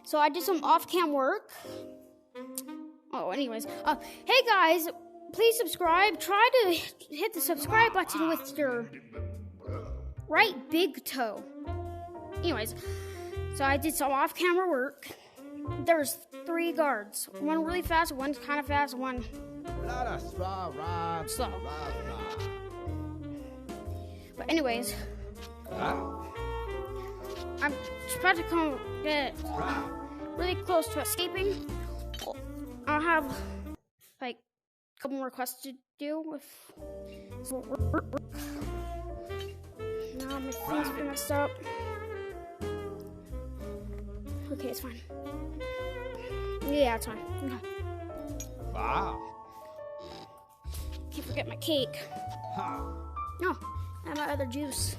So I did some off-cam work. Oh, anyways. Hey guys, please subscribe. Try to hit the subscribe button with your right big toe. Anyways, so I did some off-camera work. There's 3 guards. One really fast, one kind of fast, one slow. But anyways, I'm about to get really close to escaping. I'll have like a couple more quests to do with. So, now my things are messed up. Okay, it's fine. Yeah, it's fine. Okay. Wow. Can't forget my cake. No, and my other juice.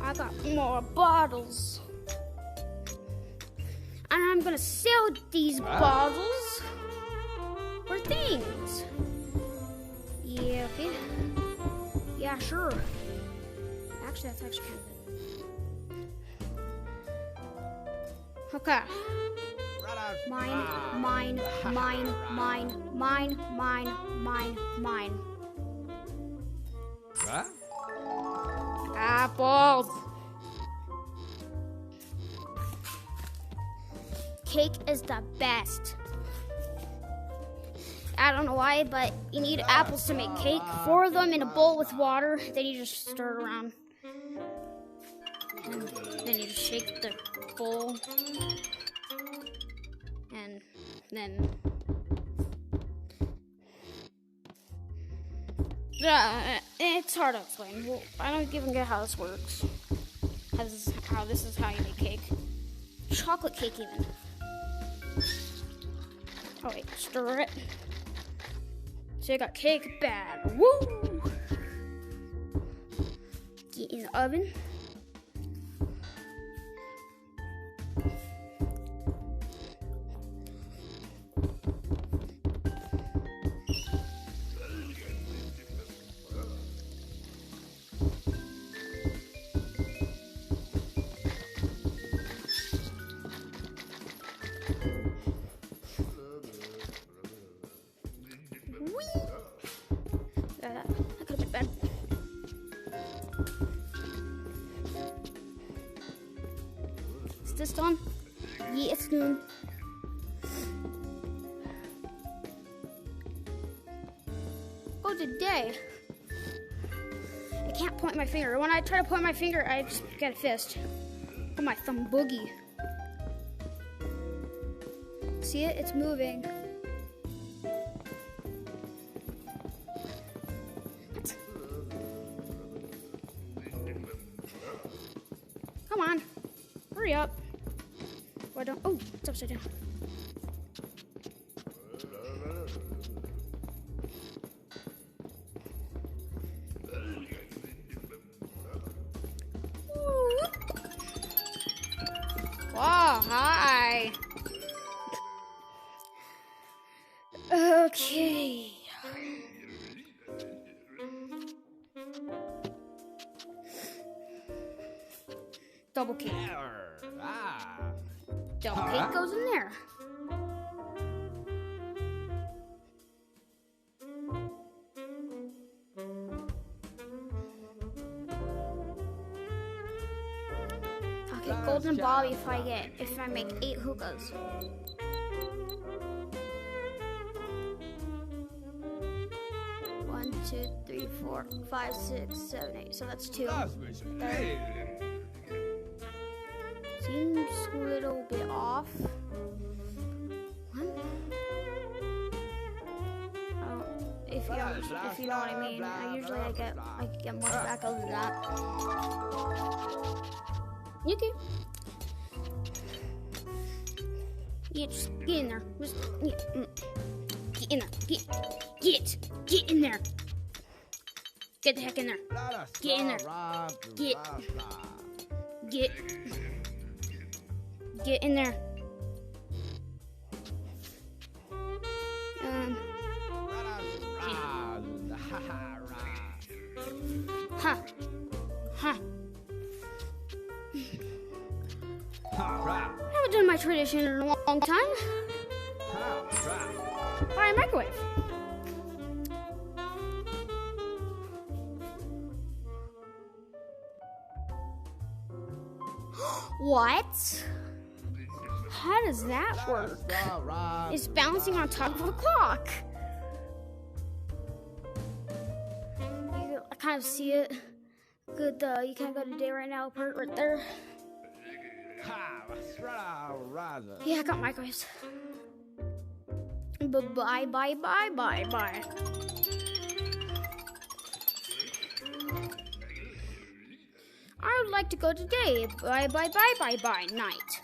I got more bottles. And I'm gonna sell these bottles for things. Yeah, okay. Yeah, sure. Actually, that's actually kind of good. Okay. Mine. What? Apples. Cake is the best. I don't know why, but you need apples to make cake. 4 of them in a bowl with water. Then you just stir it around. And then you just shake the bowl. And then... it's hard to explain. Well, I don't even get how this works. This is how you make cake. Chocolate cake even. Oh wait, stir it. So you got cake batter. Woo! Get in the oven. That could have been bad. Is this done? Yeah, it's done. Oh, today. I can't point my finger. When I try to point my finger, I just get a fist. Oh, my thumb boogie. See it? It's moving. Come on, hurry up. Why don't? Oh, it's upside down. Wow, hi. Okay. Double cake. Double cake goes in there. Okay, golden bobby if I make 8 hookahs. One, 2, 3, 4, 5, 6, 7, 8. So that's 2. Seems a little bit off. 1. Oh, if you know what I mean. Usually I get more back other than that. You can. Yeah, just get in there. Just get in there. Get in there. Get the heck in there. Get in there. Get in there. Huh. Huh. Rah. I haven't done my tradition in a long time. Rah. Buy a microwave. What? How does that work? It's bouncing on top of a clock. I kind of see it. Good, you can't go to day right now part right there. Yeah, I got microwaves. Bye, bye, bye, bye, bye. I would like to go today. Bye, bye, bye, bye, bye, night.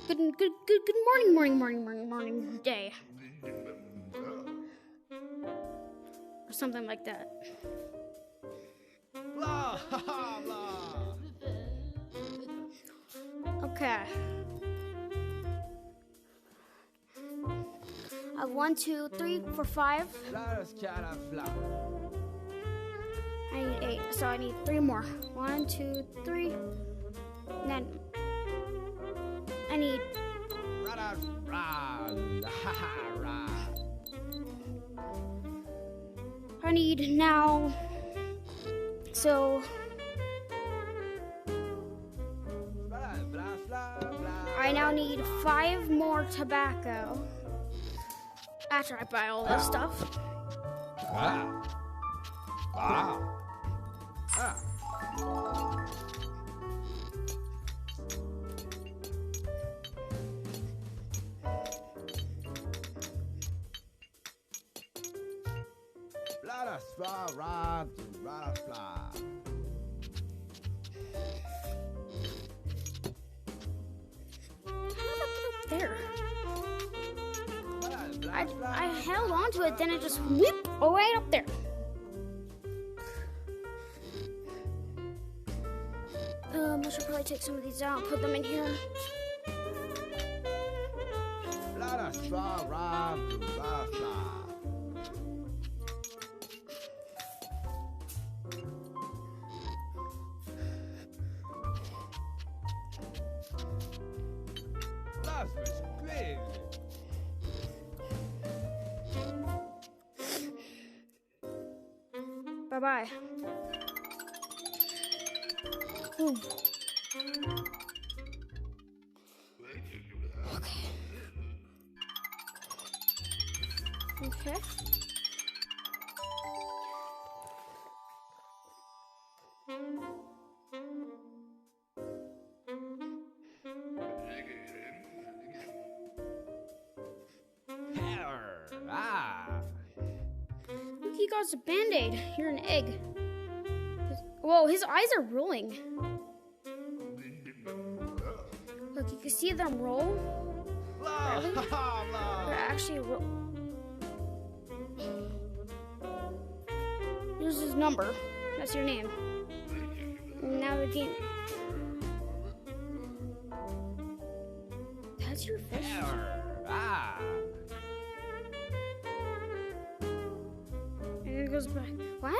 Good morning, day. Or something like that. Blah, blah. Okay. I have 1, 2, 3, 4, 5. I need 8, so I need 3 more. 1, 2, 3. And then I need. I need now. So I now need 5 more tobacco. After I buy all this stuff. Ah. Ah. Ah. There. I held on to it, then it just whoop right up there. I should probably take some of these out and put them in here. Bye-bye. Ooh. Okay. Look, he got a band-aid. You're an egg. Whoa, his eyes are rolling. Look, you can see them roll. Really? They're actually Here's his number. That's your name. And now the game. That's your fish? And it goes back. What?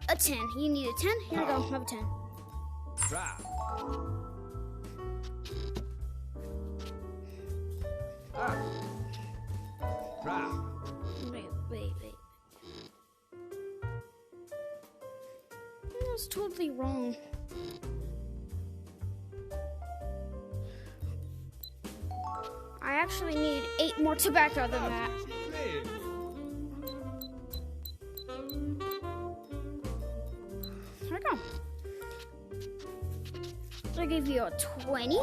A 10. You need a 10? Here we go. Have a 10. Wait. That was totally wrong. I actually need 8 more tobacco than that. Here we go. I gave you a 20.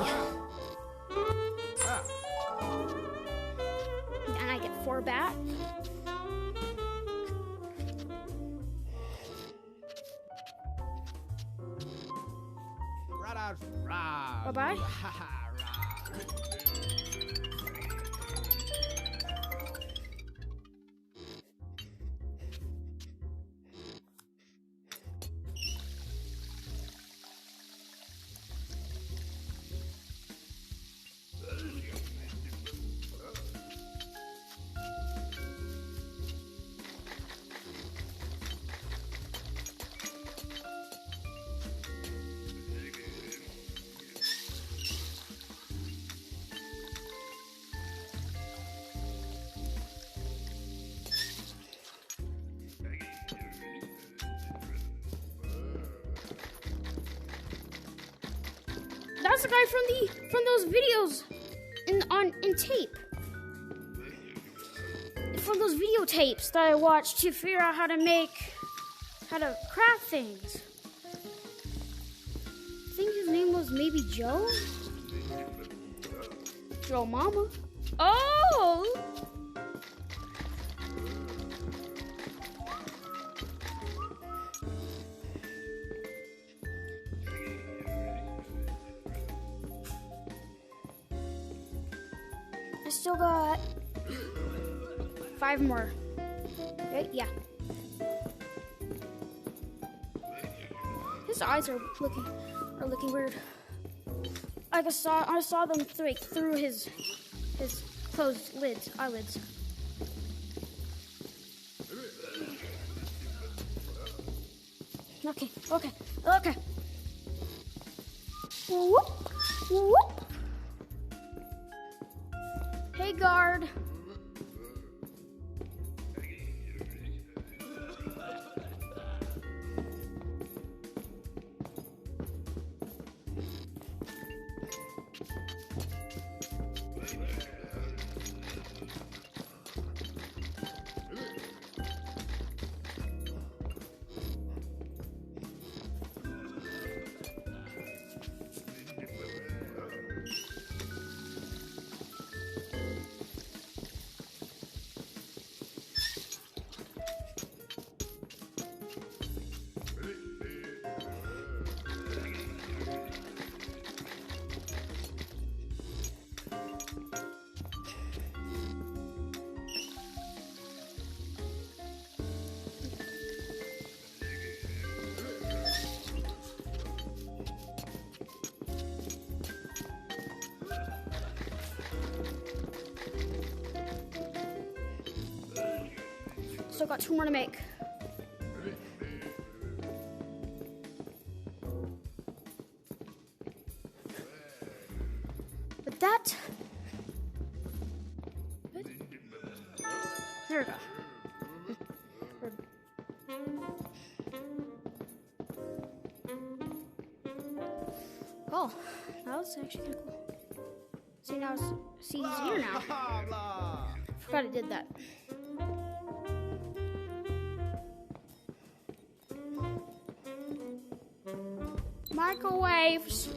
And I get 4 back. Bye-bye. that's the guy from those videos in tape. From those videotapes that I watched to figure out how to craft things. I think his name was maybe Joe? Joe Mama. Oh! I still got 5 more. Right? Yeah. His eyes are looking weird. I saw them through his closed eyelids. Okay. Whoop, whoop. Hey, guard. Still got 2 more to make. But that... What? There we go. Oh, that was actually kind of cool. See, he's here now. Forgot I did that. Microwaves.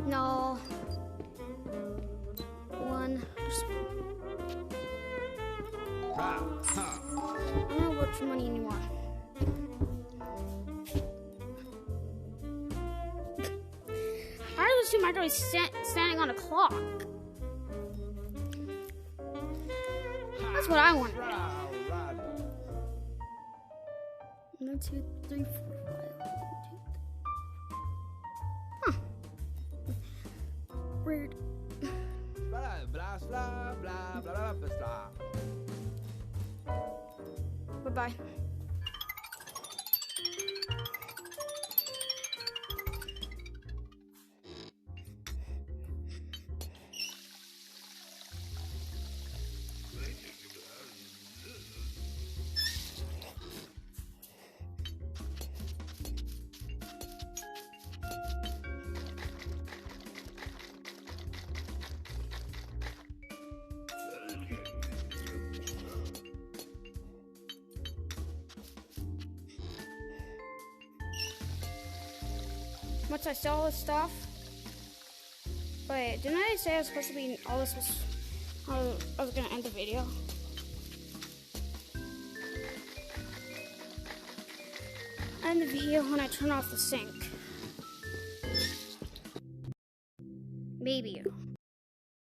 No. 1. I don't work for money anymore. I was 2 microwaves standing on a clock. That's what I want. 1, 2, 3, 4, 5. Huh. Weird. Bye-bye. Once I sell all this stuff. Wait, didn't I say I was supposed to be all this was how I was gonna end the video? End the video when I turn off the sink.